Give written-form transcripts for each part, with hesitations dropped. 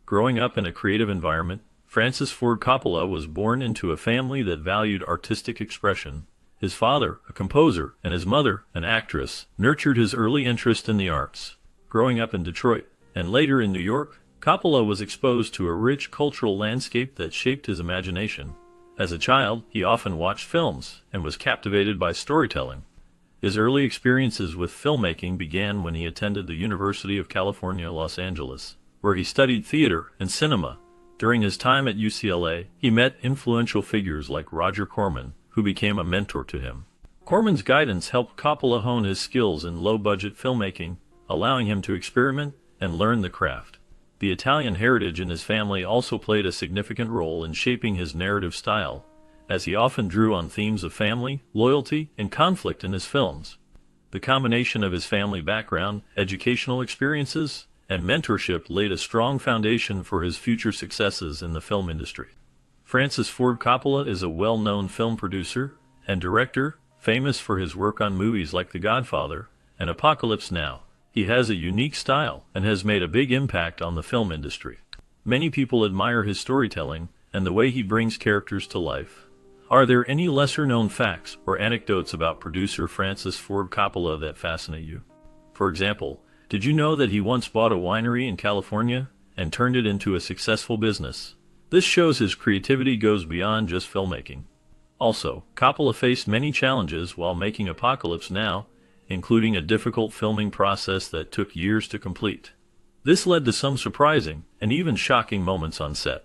Growing up in a creative environment, Francis Ford Coppola was born into a family that valued artistic expression. His father, a composer, and his mother, an actress, nurtured his early interest in the arts. Growing up in Detroit, and later in New York, Coppola was exposed to a rich cultural landscape that shaped his imagination. As a child, he often watched films and was captivated by storytelling. His early experiences with filmmaking began when he attended the University of California, Los Angeles, where he studied theater and cinema. During his time at UCLA, he met influential figures like Roger Corman, who became a mentor to him. Corman's guidance helped Coppola hone his skills in low-budget filmmaking, allowing him to experiment and learn the craft. The Italian heritage in his family also played a significant role in shaping his narrative style, as he often drew on themes of family, loyalty, and conflict in his films. The combination of his family background, educational experiences, and mentorship laid a strong foundation for his future successes in the film industry. Francis Ford Coppola is a well-known film producer and director, famous for his work on movies like The Godfather and Apocalypse Now. He has a unique style and has made a big impact on the film industry. Many people admire his storytelling and the way he brings characters to life. Are there any lesser-known facts or anecdotes about producer Francis Ford Coppola that fascinate you? For example, did you know that he once bought a winery in California and turned it into a successful business? This shows his creativity goes beyond just filmmaking. Also, Coppola faced many challenges while making Apocalypse Now, including a difficult filming process that took years to complete. This led to some surprising and even shocking moments on set.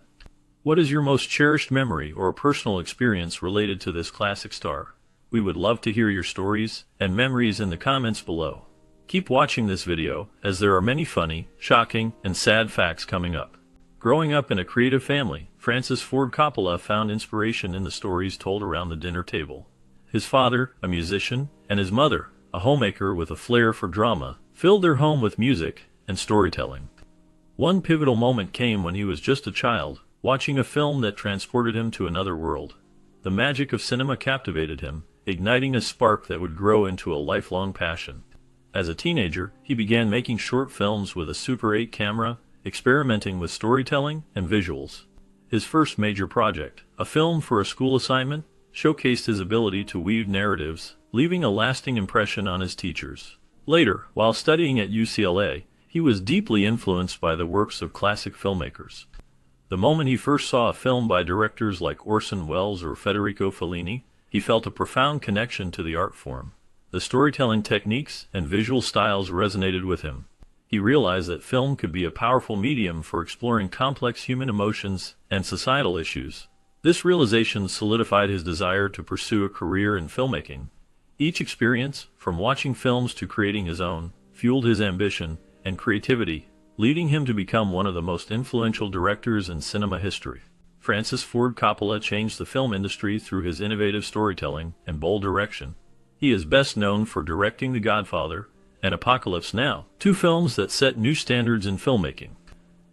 What is your most cherished memory or personal experience related to this classic star? We would love to hear your stories and memories in the comments below. Keep watching this video, as there are many funny, shocking, and sad facts coming up. Growing up in a creative family, Francis Ford Coppola found inspiration in the stories told around the dinner table. His father, a musician, and his mother, a homemaker with a flair for drama, filled their home with music and storytelling. One pivotal moment came when he was just a child, watching a film that transported him to another world. The magic of cinema captivated him, igniting a spark that would grow into a lifelong passion. As a teenager, he began making short films with a Super 8 camera, experimenting with storytelling and visuals. His first major project, a film for a school assignment, showcased his ability to weave narratives, leaving a lasting impression on his teachers. Later, while studying at UCLA, he was deeply influenced by the works of classic filmmakers. The moment he first saw a film by directors like Orson Welles or Federico Fellini, he felt a profound connection to the art form. The storytelling techniques and visual styles resonated with him. He realized that film could be a powerful medium for exploring complex human emotions and societal issues. This realization solidified his desire to pursue a career in filmmaking. Each experience, from watching films to creating his own, fueled his ambition and creativity, leading him to become one of the most influential directors in cinema history. Francis Ford Coppola changed the film industry through his innovative storytelling and bold direction. He is best known for directing The Godfather and Apocalypse Now, two films that set new standards in filmmaking.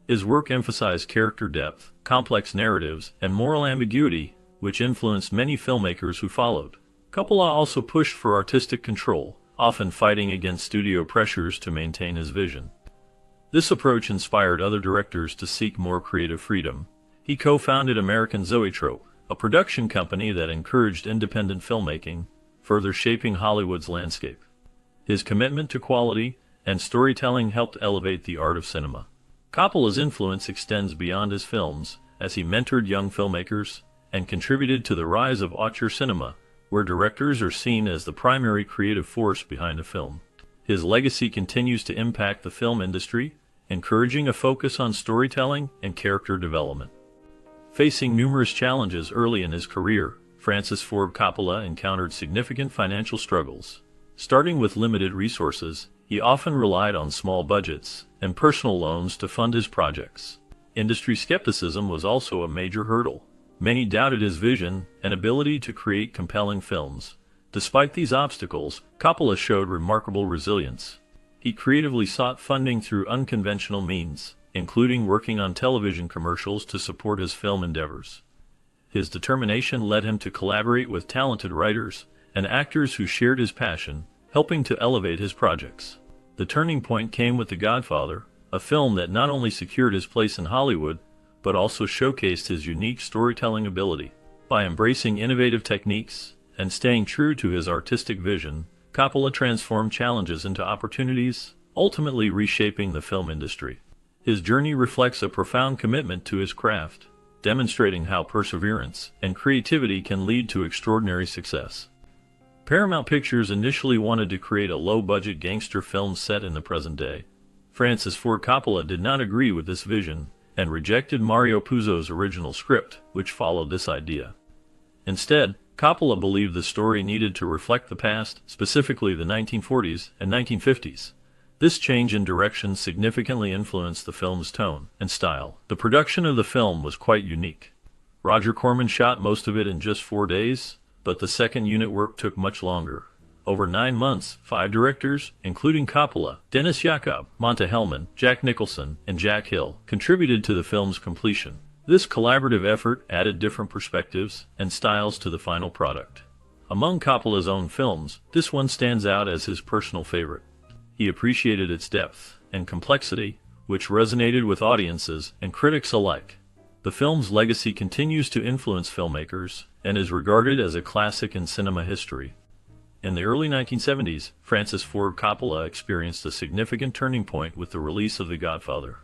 His work emphasized character depth, complex narratives, and moral ambiguity, which influenced many filmmakers who followed. Coppola also pushed for artistic control, often fighting against studio pressures to maintain his vision. This approach inspired other directors to seek more creative freedom. He co-founded American Zoetrope, a production company that encouraged independent filmmaking, further shaping Hollywood's landscape. His commitment to quality and storytelling helped elevate the art of cinema. Coppola's influence extends beyond his films, as he mentored young filmmakers and contributed to the rise of auteur cinema, where directors are seen as the primary creative force behind a film. His legacy continues to impact the film industry, encouraging a focus on storytelling and character development. Facing numerous challenges early in his career, Francis Ford Coppola encountered significant financial struggles. Starting with limited resources, he often relied on small budgets and personal loans to fund his projects. Industry skepticism was also a major hurdle. Many doubted his vision and ability to create compelling films. Despite these obstacles, Coppola showed remarkable resilience. He creatively sought funding through unconventional means, including working on television commercials to support his film endeavors. His determination led him to collaborate with talented writers and actors who shared his passion, helping to elevate his projects. The turning point came with The Godfather, a film that not only secured his place in Hollywood, but also showcased his unique storytelling ability. By embracing innovative techniques and staying true to his artistic vision, Coppola transformed challenges into opportunities, ultimately reshaping the film industry. His journey reflects a profound commitment to his craft, demonstrating how perseverance and creativity can lead to extraordinary success. Paramount Pictures initially wanted to create a low-budget gangster film set in the present day. Francis Ford Coppola did not agree with this vision and rejected Mario Puzo's original script, which followed this idea. Instead, Coppola believed the story needed to reflect the past, specifically the 1940s and 1950s. This change in direction significantly influenced the film's tone and style. The production of the film was quite unique. Roger Corman shot most of it in just 4 days, but the second unit work took much longer. Over 9 months, 5 directors, including Coppola, Dennis Jacob, Monta Hellman, Jack Nicholson, and Jack Hill, contributed to the film's completion. This collaborative effort added different perspectives and styles to the final product. Among Coppola's own films, this one stands out as his personal favorite. He appreciated its depth and complexity, which resonated with audiences and critics alike. The film's legacy continues to influence filmmakers and is regarded as a classic in cinema history. In the early 1970s, Francis Ford Coppola experienced a significant turning point with the release of The Godfather.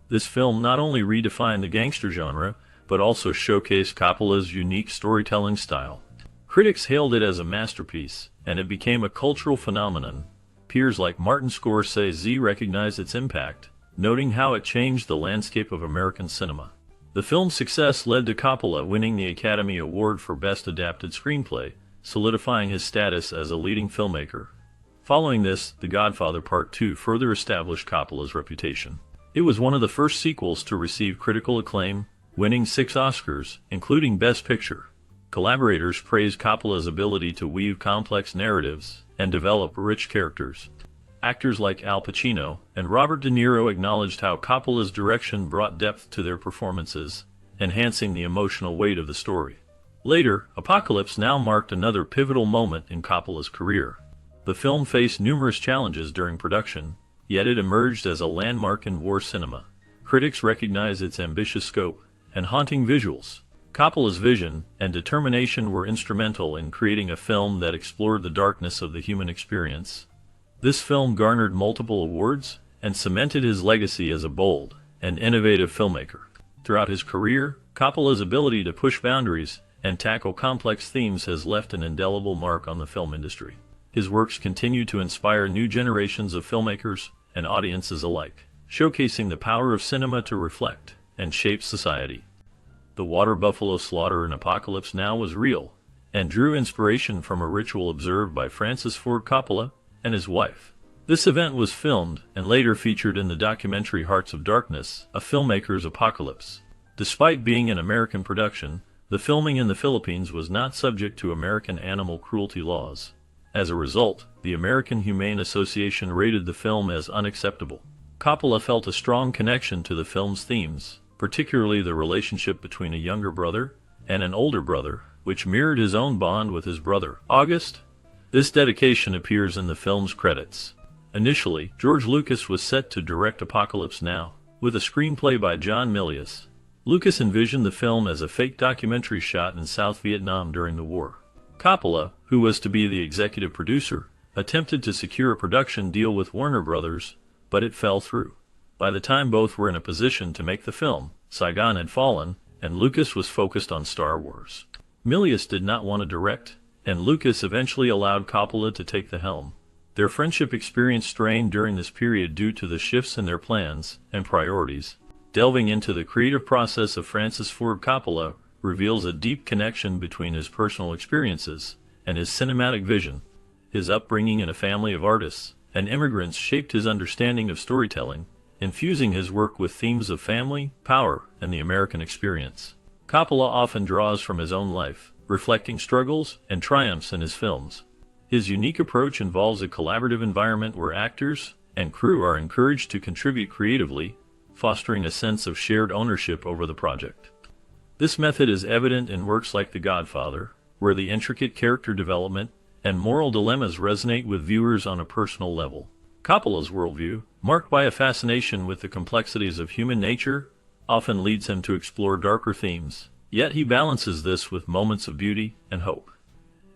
This film not only redefined the gangster genre, but also showcased Coppola's unique storytelling style. Critics hailed it as a masterpiece, and it became a cultural phenomenon. Peers like Martin Scorsese recognized its impact, noting how it changed the landscape of American cinema. The film's success led to Coppola winning the Academy Award for Best Adapted Screenplay, solidifying his status as a leading filmmaker. Following this, The Godfather Part II further established Coppola's reputation. It was one of the first sequels to receive critical acclaim, winning 6 Oscars, including Best Picture. Collaborators praised Coppola's ability to weave complex narratives and develop rich characters. Actors like Al Pacino and Robert De Niro acknowledged how Coppola's direction brought depth to their performances, enhancing the emotional weight of the story. Later, Apocalypse Now marked another pivotal moment in Coppola's career. The film faced numerous challenges during production, yet it emerged as a landmark in war cinema. Critics recognized its ambitious scope and haunting visuals. Coppola's vision and determination were instrumental in creating a film that explored the darkness of the human experience. This film garnered multiple awards and cemented his legacy as a bold and innovative filmmaker. Throughout his career, Coppola's ability to push boundaries and tackle complex themes has left an indelible mark on the film industry. His works continue to inspire new generations of filmmakers and audiences alike, showcasing the power of cinema to reflect and shape society. The water buffalo slaughter in Apocalypse Now was real, and drew inspiration from a ritual observed by Francis Ford Coppola and his wife. This event was filmed and later featured in the documentary Hearts of Darkness, a filmmaker's apocalypse. Despite being an American production, the filming in the Philippines was not subject to American animal cruelty laws. As a result, the American Humane Association rated the film as unacceptable. Coppola felt a strong connection to the film's themes, particularly the relationship between a younger brother and an older brother, which mirrored his own bond with his brother, August. This dedication appears in the film's credits. Initially, George Lucas was set to direct Apocalypse Now, with a screenplay by John Milius. Lucas envisioned the film as a fake documentary shot in South Vietnam during the war. Coppola, who was to be the executive producer, attempted to secure a production deal with Warner Brothers, but it fell through. By the time both were in a position to make the film, Saigon had fallen, and Lucas was focused on Star Wars. Milius did not want to direct, and Lucas eventually allowed Coppola to take the helm. Their friendship experienced strain during this period due to the shifts in their plans and priorities. Delving into the creative process of Francis Ford Coppola reveals a deep connection between his personal experiences and his cinematic vision. His upbringing in a family of artists and immigrants shaped his understanding of storytelling, infusing his work with themes of family, power, and the American experience. Coppola often draws from his own life, reflecting struggles and triumphs in his films. His unique approach involves a collaborative environment where actors and crew are encouraged to contribute creatively, fostering a sense of shared ownership over the project. This method is evident in works like The Godfather, where the intricate character development and moral dilemmas resonate with viewers on a personal level. Coppola's worldview, marked by a fascination with the complexities of human nature, often leads him to explore darker themes, yet he balances this with moments of beauty and hope.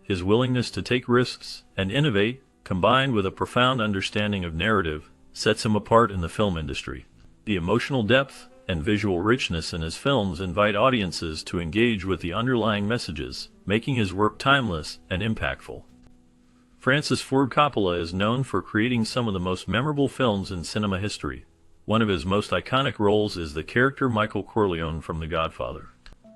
His willingness to take risks and innovate, combined with a profound understanding of narrative, sets him apart in the film industry. The emotional depth and visual richness in his films invite audiences to engage with the underlying messages, making his work timeless and impactful. Francis Ford Coppola is known for creating some of the most memorable films in cinema history. One of his most iconic roles is the character Michael Corleone from The Godfather.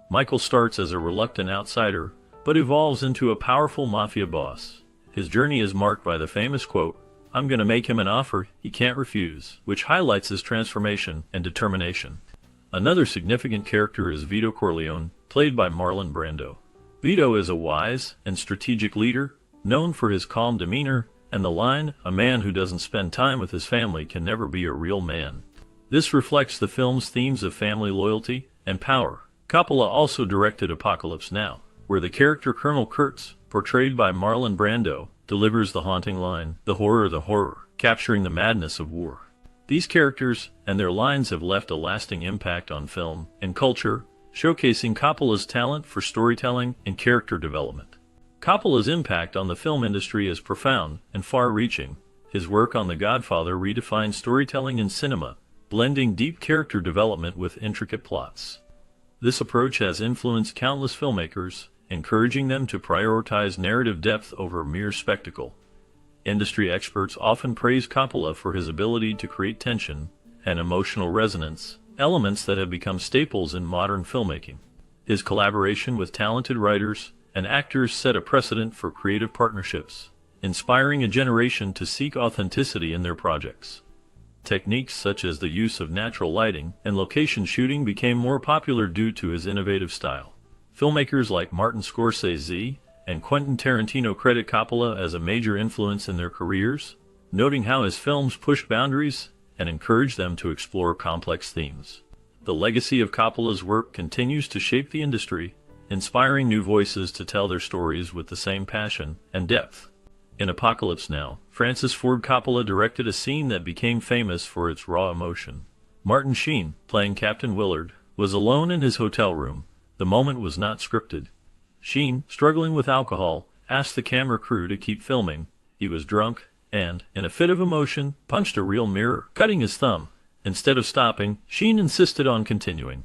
Michael starts as a reluctant outsider, but evolves into a powerful mafia boss. His journey is marked by the famous quote, "I'm gonna make him an offer he can't refuse," which highlights his transformation and determination. Another significant character is Vito Corleone, played by Marlon Brando. Vito is a wise and strategic leader, known for his calm demeanor and the line, "A man who doesn't spend time with his family can never be a real man." This reflects the film's themes of family loyalty and power. Coppola also directed Apocalypse Now, where the character Colonel Kurtz, portrayed by Marlon Brando, delivers the haunting line, the horror," capturing the madness of war. These characters and their lines have left a lasting impact on film and culture, showcasing Coppola's talent for storytelling and character development. Coppola's impact on the film industry is profound and far-reaching. His work on The Godfather redefined storytelling in cinema, blending deep character development with intricate plots. This approach has influenced countless filmmakers, encouraging them to prioritize narrative depth over mere spectacle. Industry experts often praise Coppola for his ability to create tension and emotional resonance, elements that have become staples in modern filmmaking. His collaboration with talented writers and actors set a precedent for creative partnerships, inspiring a generation to seek authenticity in their projects. Techniques such as the use of natural lighting and location shooting became more popular due to his innovative style. Filmmakers like Martin Scorsese and Quentin Tarantino credit Coppola as a major influence in their careers, noting how his films push boundaries and encourage them to explore complex themes. The legacy of Coppola's work continues to shape the industry, inspiring new voices to tell their stories with the same passion and depth. In Apocalypse Now, Francis Ford Coppola directed a scene that became famous for its raw emotion. Martin Sheen, playing Captain Willard, was alone in his hotel room. The moment was not scripted. Sheen, struggling with alcohol, asked the camera crew to keep filming. He was drunk and, in a fit of emotion, punched a real mirror, cutting his thumb. Instead of stopping, Sheen insisted on continuing.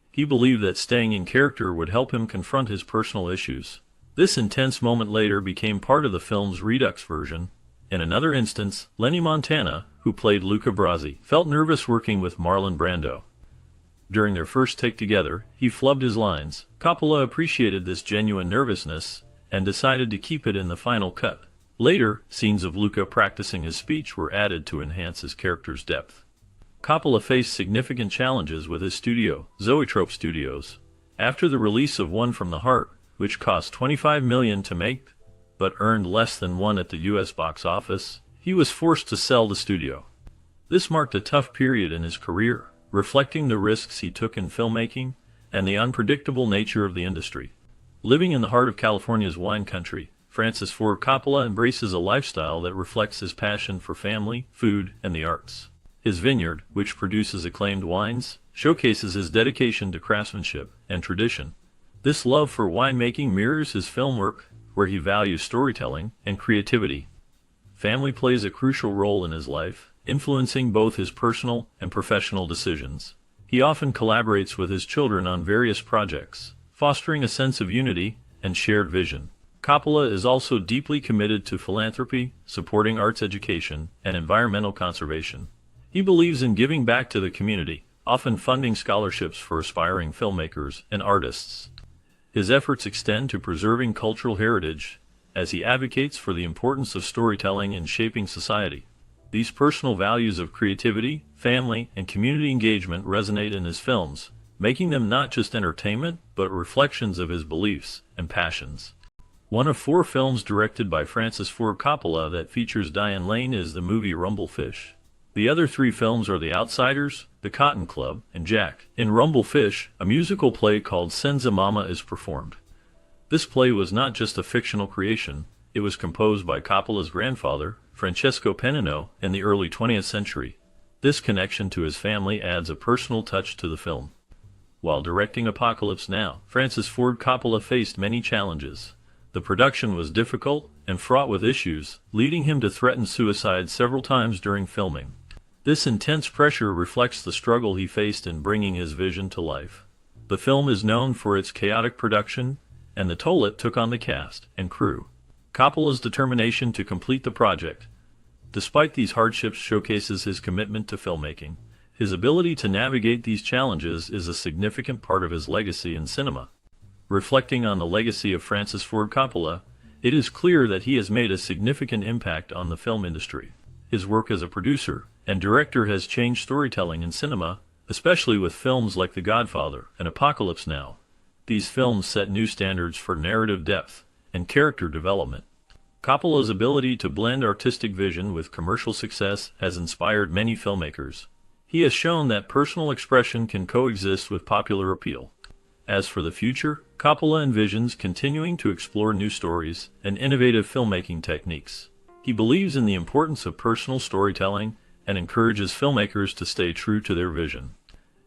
He believed that staying in character would help him confront his personal issues. This intense moment later became part of the film's Redux version. In another instance, Lenny Montana, who played Luca Brasi, felt nervous working with Marlon Brando. During their first take together, he flubbed his lines. Coppola appreciated this genuine nervousness and decided to keep it in the final cut. Later, scenes of Luca practicing his speech were added to enhance his character's depth. Coppola faced significant challenges with his studio, Zoetrope Studios, after the release of One from the Heart, which cost $25 million to make, but earned less than $1 at the U.S. box office. He was forced to sell the studio. This marked a tough period in his career, reflecting the risks he took in filmmaking and the unpredictable nature of the industry. Living in the heart of California's wine country, Francis Ford Coppola embraces a lifestyle that reflects his passion for family, food, and the arts. His vineyard, which produces acclaimed wines, showcases his dedication to craftsmanship and tradition. This love for winemaking mirrors his film work, where he values storytelling and creativity. Family plays a crucial role in his life, influencing both his personal and professional decisions. He often collaborates with his children on various projects, fostering a sense of unity and shared vision. Coppola is also deeply committed to philanthropy, supporting arts education and environmental conservation. He believes in giving back to the community, often funding scholarships for aspiring filmmakers and artists. His efforts extend to preserving cultural heritage, as he advocates for the importance of storytelling in shaping society. These personal values of creativity, family, and community engagement resonate in his films, making them not just entertainment, but reflections of his beliefs and passions. One of 4 films directed by Francis Ford Coppola that features Diane Lane is the movie Rumblefish. The other 3 films are The Outsiders, The Cotton Club, and Jack. In Rumblefish, a musical play called Senza Mama is performed. This play was not just a fictional creation, It was composed by Coppola's grandfather, Francesco Pennino, in the early 20th century. This connection to his family adds a personal touch to the film. While directing Apocalypse Now, Francis Ford Coppola faced many challenges. The production was difficult and fraught with issues, leading him to threaten suicide several times during filming. This intense pressure reflects the struggle he faced in bringing his vision to life. The film is known for its chaotic production and the toll it took on the cast and crew. Coppola's determination to complete the project, despite these hardships, showcases his commitment to filmmaking. His ability to navigate these challenges is a significant part of his legacy in cinema. Reflecting on the legacy of Francis Ford Coppola, it is clear that he has made a significant impact on the film industry. His work as a producer and director has changed storytelling in cinema, especially with films like The Godfather and Apocalypse Now. These films set new standards for narrative depth and character development. Coppola's ability to blend artistic vision with commercial success has inspired many filmmakers. He has shown that personal expression can coexist with popular appeal. As for the future, Coppola envisions continuing to explore new stories and innovative filmmaking techniques. He believes in the importance of personal storytelling and encourages filmmakers to stay true to their vision.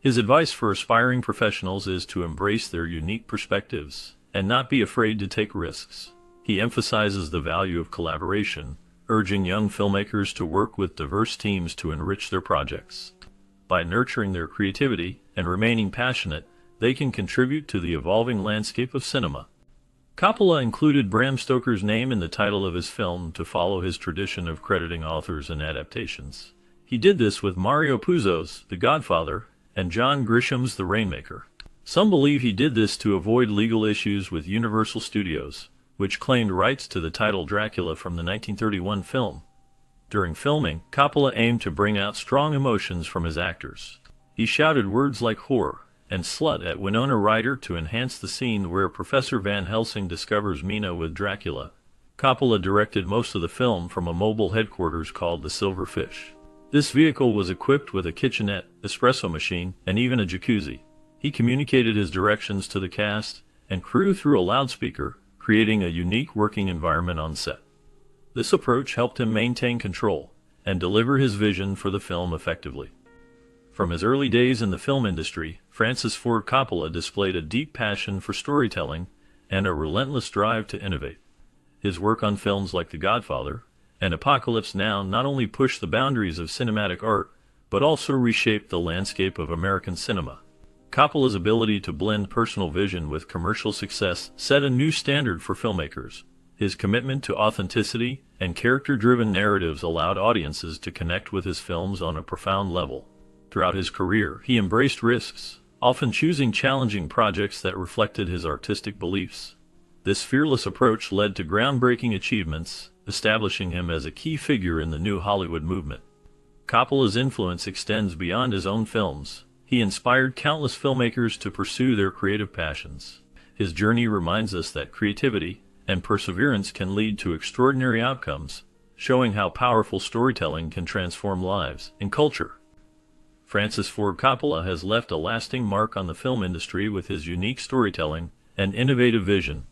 His advice for aspiring professionals is to embrace their unique perspectives and not be afraid to take risks. He emphasizes the value of collaboration, urging young filmmakers to work with diverse teams to enrich their projects. By nurturing their creativity and remaining passionate, they can contribute to the evolving landscape of cinema. Coppola included Bram Stoker's name in the title of his film to follow his tradition of crediting authors and adaptations. He did this with Mario Puzo's The Godfather and John Grisham's The Rainmaker. Some believe he did this to avoid legal issues with Universal Studios, which claimed rights to the title Dracula from the 1931 film. During filming, Coppola aimed to bring out strong emotions from his actors. He shouted words like whore and slut at Winona Ryder to enhance the scene where Professor Van Helsing discovers Mina with Dracula. Coppola directed most of the film from a mobile headquarters called the Silver Fish. This vehicle was equipped with a kitchenette, espresso machine, and even a jacuzzi. He communicated his directions to the cast and crew through a loudspeaker, creating a unique working environment on set. This approach helped him maintain control and deliver his vision for the film effectively. From his early days in the film industry, Francis Ford Coppola displayed a deep passion for storytelling and a relentless drive to innovate. His work on films like The Godfather and Apocalypse Now not only pushed the boundaries of cinematic art, but also reshaped the landscape of American cinema. Coppola's ability to blend personal vision with commercial success set a new standard for filmmakers. His commitment to authenticity and character-driven narratives allowed audiences to connect with his films on a profound level. Throughout his career, he embraced risks, often choosing challenging projects that reflected his artistic beliefs. This fearless approach led to groundbreaking achievements, establishing him as a key figure in the new Hollywood movement. Coppola's influence extends beyond his own films. He inspired countless filmmakers to pursue their creative passions. His journey reminds us that creativity and perseverance can lead to extraordinary outcomes, showing how powerful storytelling can transform lives and culture. Francis Ford Coppola has left a lasting mark on the film industry with his unique storytelling and innovative vision.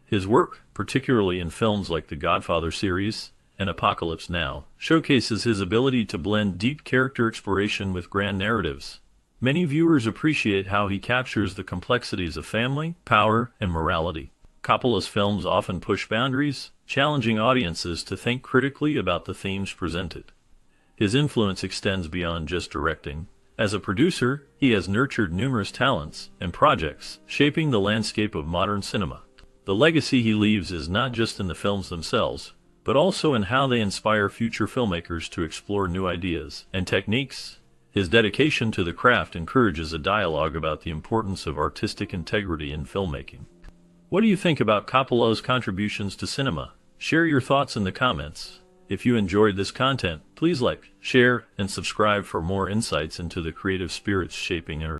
His work, particularly in films like The Godfather series and Apocalypse Now, showcases his ability to blend deep character exploration with grand narratives. Many viewers appreciate how he captures the complexities of family, power, and morality. Coppola's films often push boundaries, challenging audiences to think critically about the themes presented. His influence extends beyond just directing. As a producer, he has nurtured numerous talents and projects, shaping the landscape of modern cinema. The legacy he leaves is not just in the films themselves, but also in how they inspire future filmmakers to explore new ideas and techniques. His dedication to the craft encourages a dialogue about the importance of artistic integrity in filmmaking. What do you think about Coppola's contributions to cinema? Share your thoughts in the comments. If you enjoyed this content, please like, share, and subscribe for more insights into the creative spirits shaping our